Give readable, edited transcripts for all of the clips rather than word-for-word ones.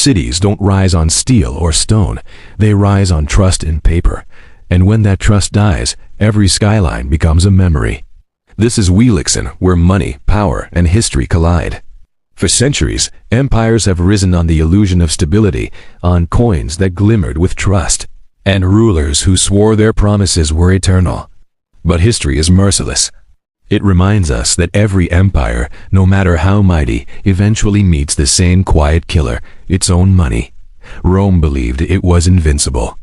Cities don't rise on steel or stone, they rise on trust in paper. And when that trust dies, every skyline becomes a memory. This is Wealixon, where money, power, and history collide. For centuries, empires have risen on the illusion of stability, on coins that glimmered with trust, and rulers who swore their promises were eternal. But history is merciless. It reminds us that every empire, no matter how mighty, eventually meets the same quiet killer, its own money. Rome believed it was invincible.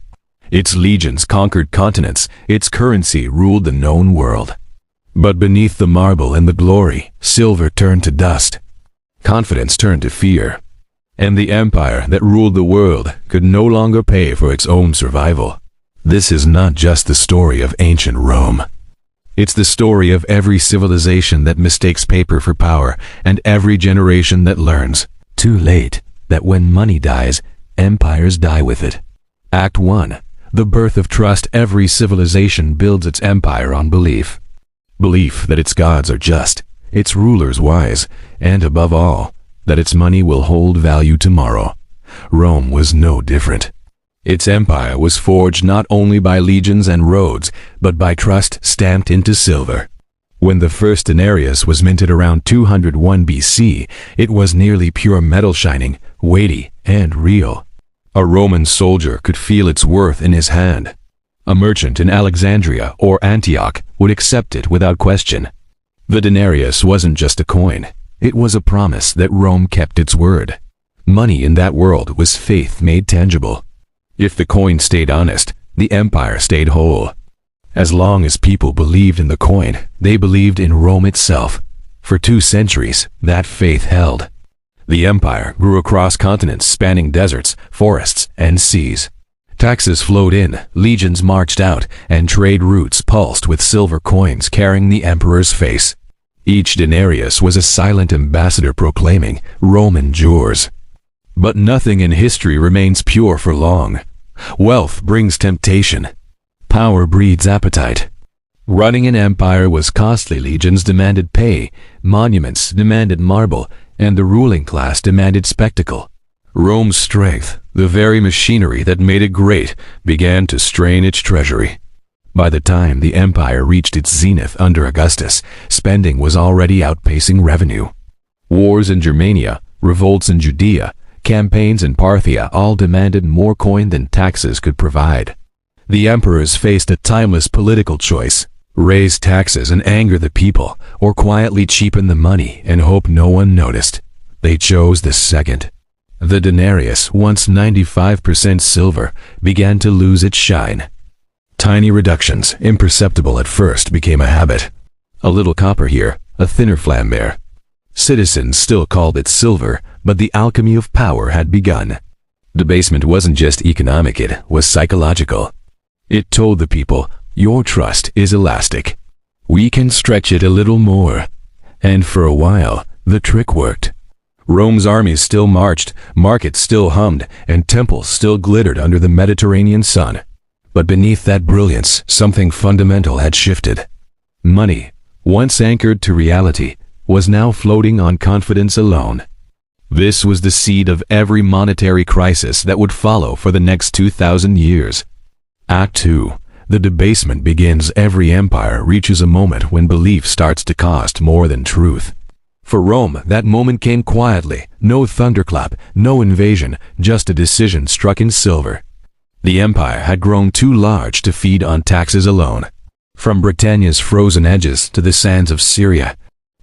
Its legions conquered continents, its currency ruled the known world. But beneath the marble and the glory, silver turned to dust. Confidence turned to fear. And the empire that ruled the world could no longer pay for its own survival. This is not just the story of ancient Rome. It's the story of every civilization that mistakes paper for power, and every generation that learns, too late, that when money dies, empires die with it. Act 1. The birth of trust. Every civilization builds its empire on belief. Belief that its gods are just, its rulers wise, and above all, that its money will hold value tomorrow. Rome was no different. Its empire was forged not only by legions and roads, but by trust stamped into silver. When the first denarius was minted around 201 BC, it was nearly pure metal, shining, weighty, and real. A Roman soldier could feel its worth in his hand. A merchant in Alexandria or Antioch would accept it without question. The denarius wasn't just a coin. It was a promise that Rome kept its word. Money in that world was faith made tangible. If the coin stayed honest, the empire stayed whole. As long as people believed in the coin, they believed in Rome itself. For 2 centuries, that faith held. The empire grew across continents, spanning deserts, forests, and seas. Taxes flowed in, legions marched out, and trade routes pulsed with silver coins carrying the emperor's face. Each denarius was a silent ambassador proclaiming, "Rome endures." But nothing in history remains pure for long. Wealth brings temptation. Power breeds appetite. Running an empire was costly. Legions demanded pay, monuments demanded marble, and the ruling class demanded spectacle. Rome's strength, the very machinery that made it great, began to strain its treasury. By the time the empire reached its zenith under Augustus, spending was already outpacing revenue. Wars in Germania, revolts in Judea, campaigns in Parthia all demanded more coin than taxes could provide. The emperors faced a timeless political choice: raise taxes and anger the people, or quietly cheapen the money and hope no one noticed. They chose the second. The denarius, once 95% silver, began to lose its shine. Tiny reductions, imperceptible at first, became a habit. A little copper here, a thinner flambear. Citizens still called it silver, but the alchemy of power had begun. Debasement wasn't just economic, it was psychological. It told the people, your trust is elastic. We can stretch it a little more. And for a while, the trick worked. Rome's armies still marched, markets still hummed, and temples still glittered under the Mediterranean sun. But beneath that brilliance, something fundamental had shifted. Money, once anchored to reality, was now floating on confidence alone. This was the seed of every monetary crisis that would follow for the next 2,000 years. Act 2. The debasement begins. Every empire reaches a moment when belief starts to cost more than truth. For Rome, that moment came quietly. No thunderclap, no invasion, just a decision struck in silver. The empire had grown too large to feed on taxes alone. From Britannia's frozen edges to the sands of Syria,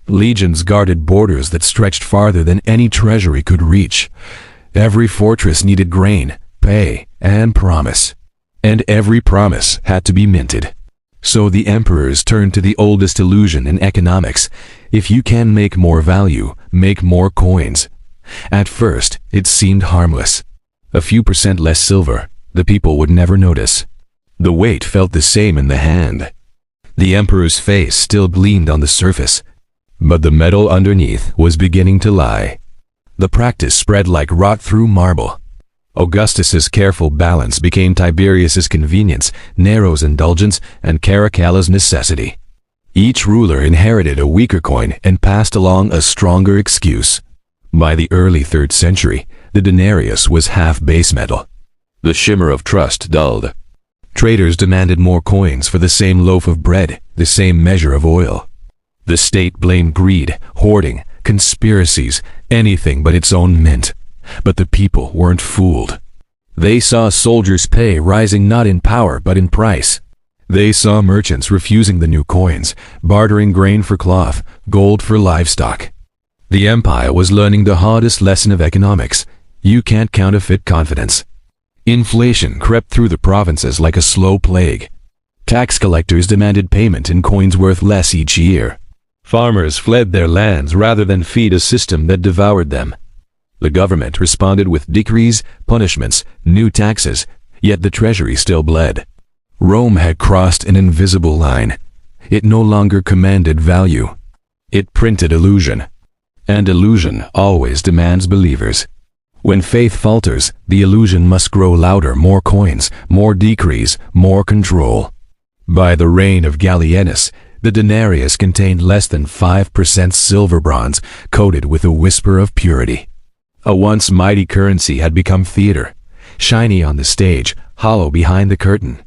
legions guarded borders that stretched farther than any treasury could reach. Every fortress needed grain, pay, and promise. And every promise had to be minted. So the emperors turned to the oldest illusion in economics: if you can make more value, make more coins. At first, it seemed harmless. A few percent less silver, the people would never notice. The weight felt the same in the hand. The emperor's face still gleamed on the surface, but the metal underneath was beginning to lie. The practice spread like rot through marble. Augustus's careful balance became Tiberius's convenience, Nero's indulgence, and Caracalla's necessity. Each ruler inherited a weaker coin and passed along a stronger excuse. By the early 3rd century, the denarius was half base metal. The shimmer of trust dulled. Traders demanded more coins for the same loaf of bread, the same measure of oil. The state blamed greed, hoarding, conspiracies, anything but its own mint. But the people weren't fooled. They saw soldiers' pay rising not in power but in price. They saw merchants refusing the new coins, bartering grain for cloth, gold for livestock. The empire was learning the hardest lesson of economics. You can't counterfeit confidence. Inflation crept through the provinces like a slow plague. Tax collectors demanded payment in coins worth less each year. Farmers fled their lands rather than feed a system that devoured them. The government responded with decrees, punishments, new taxes, yet the treasury still bled. Rome had crossed an invisible line. It no longer commanded value. It printed illusion. And illusion always demands believers. When faith falters, the illusion must grow louder, more coins, more decrees, more control. By the reign of Gallienus, the denarius contained less than 5% silver bronze, coated with a whisper of purity. A once mighty currency had become theater, shiny on the stage, hollow behind the curtain.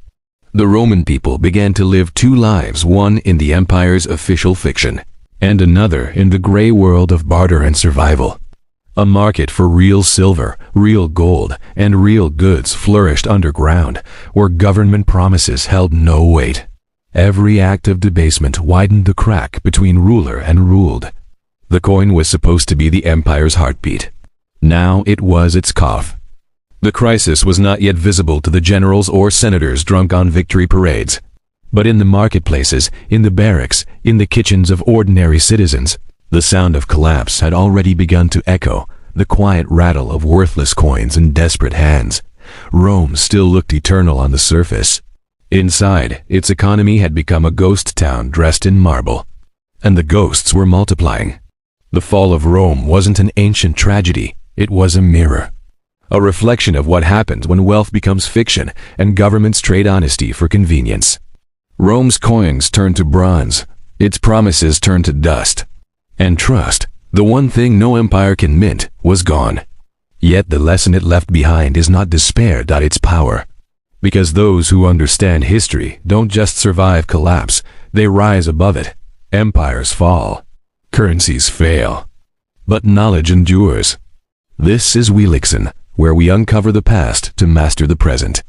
The Roman people began to live two lives, one in the empire's official fiction, and another in the gray world of barter and survival. A market for real silver, real gold, and real goods flourished underground, where government promises held no weight. Every act of debasement widened the crack between ruler and ruled. The coin was supposed to be the empire's heartbeat. Now it was its cough. The crisis was not yet visible to the generals or senators drunk on victory parades. But in the marketplaces, in the barracks, in the kitchens of ordinary citizens, the sound of collapse had already begun to echo, the quiet rattle of worthless coins in desperate hands. Rome still looked eternal on the surface. Inside, its economy had become a ghost town dressed in marble. And the ghosts were multiplying. The fall of Rome wasn't an ancient tragedy, it was a mirror. A reflection of what happens when wealth becomes fiction and governments trade honesty for convenience. Rome's coins turned to bronze, its promises turned to dust. And trust, the one thing no empire can mint, was gone. Yet the lesson it left behind is not despair, its power. Because those who understand history don't just survive collapse, they rise above it. Empires fall. Currencies fail. But knowledge endures. This is Wealixon, where we uncover the past to master the present.